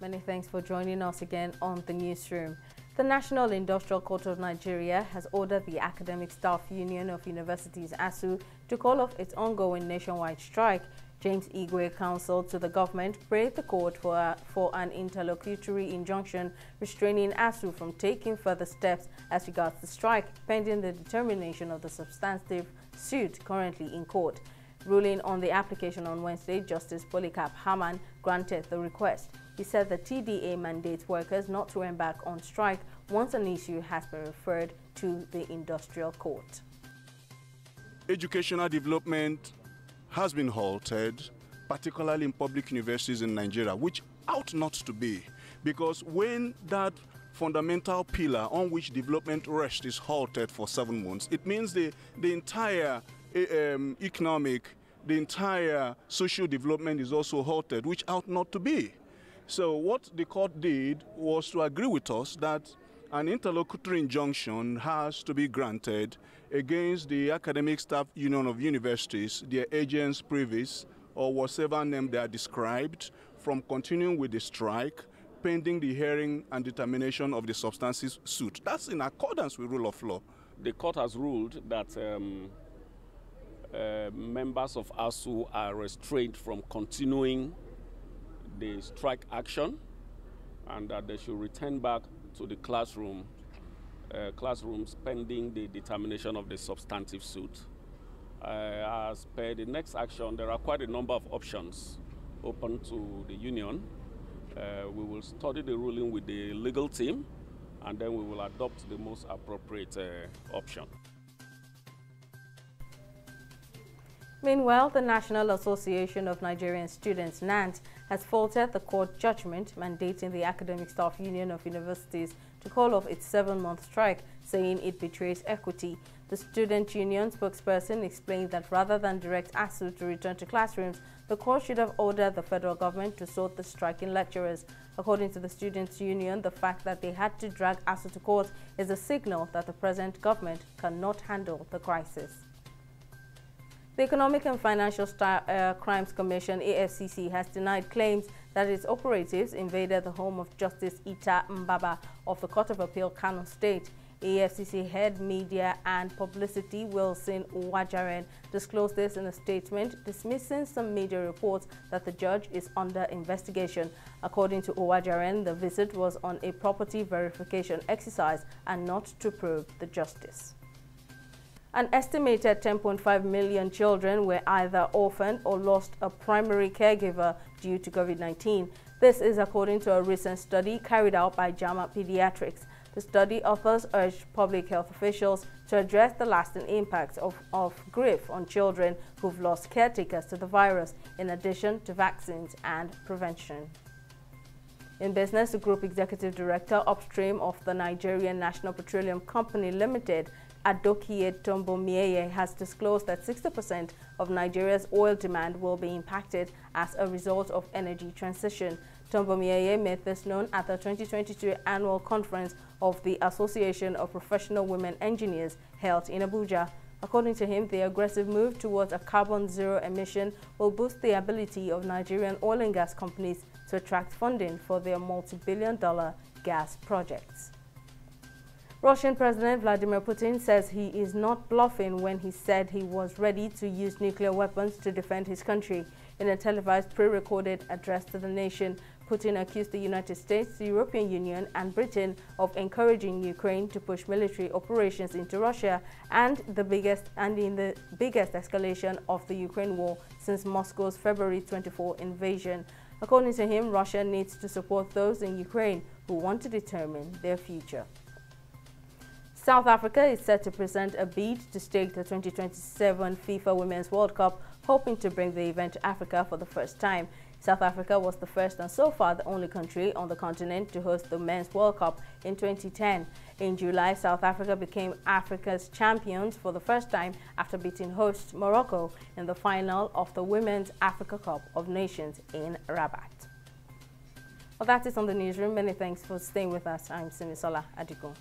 Many thanks for joining us again on the newsroom. The National Industrial Court of Nigeria has ordered the Academic Staff Union of Universities ASUU to call off its ongoing nationwide strike. James Igwe counseled to the government praised the court for an interlocutory injunction restraining ASUU from taking further steps as regards the strike, pending the determination of the substantive suit currently in court. Ruling on the application on Wednesday, Justice Polycarp Haman granted the request. He said the TDA mandates workers not to embark on strike once an issue has been referred to the industrial court. Educational development has been halted, particularly in public universities in Nigeria, which ought not to be, because when that fundamental pillar on which development rests is halted for 7 months, it means the entire economic, the entire social development is also halted, which ought not to be. So what the court did was to agree with us that an interlocutory injunction has to be granted against the Academic Staff Union of Universities, their agents, privies, or whatever name they are described, from continuing with the strike pending the hearing and determination of the substantive suit. That's in accordance with rule of law. The court has ruled that members of ASUU are restrained from continuing the strike action, and that they should return back to the classrooms pending the determination of the substantive suit. As per the next action, there are quite a number of options open to the union. We will study the ruling with the legal team, and then we will adopt the most appropriate option. Meanwhile, the National Association of Nigerian Students, NANS, has faulted the court judgment mandating the Academic Staff Union of Universities to call off its 7-month strike, saying it betrays equity. The student union spokesperson explained that rather than direct ASUU to return to classrooms, the court should have ordered the federal government to sort the striking lecturers. According to the students union, the fact that they had to drag ASUU to court is a signal that the present government cannot handle the crisis. The Economic and Financial Crimes Commission, AFCC, has denied claims that its operatives invaded the home of Justice Ita Mbaba of the Court of Appeal, Kano State. AFCC head media and publicity Wilson Uwajaren disclosed this in a statement, dismissing some media reports that the judge is under investigation. According to Uwajaren, the visit was on a property verification exercise and not to probe the justice. An estimated 10.5 million children were either orphaned or lost a primary caregiver due to COVID-19. This is according to a recent study carried out by JAMA Pediatrics. The study authors urged public health officials to address the lasting impacts of grief on children who've lost caretakers to the virus, in addition to vaccines and prevention. In business, the Group Executive Director upstream of the Nigerian National Petroleum Company Limited, Adokie Tombomieye, has disclosed that 60% of Nigeria's oil demand will be impacted as a result of energy transition. Tombomieye made this known at the 2022 annual conference of the Association of Professional Women Engineers held in Abuja. According to him, the aggressive move towards a carbon zero emission will boost the ability of Nigerian oil and gas companies to attract funding for their multi-billion-dollar gas projects. Russian President Vladimir Putin says he is not bluffing when he said he was ready to use nuclear weapons to defend his country. In a televised pre-recorded address to the nation, Putin accused the United States, the European Union and Britain of encouraging Ukraine to push military operations into Russia and in the biggest escalation of the Ukraine war since Moscow's February 24 invasion. According to him, Russia needs to support those in Ukraine who want to determine their future. South Africa is set to present a bid to stake the 2027 FIFA Women's World Cup, hoping to bring the event to Africa for the first time. South Africa was the first and so far the only country on the continent to host the Men's World Cup in 2010. In July, South Africa became Africa's champions for the first time after beating host Morocco in the final of the Women's Africa Cup of Nations in Rabat. Well, that is on the newsroom. Many thanks for staying with us. I'm Simisola Adigun.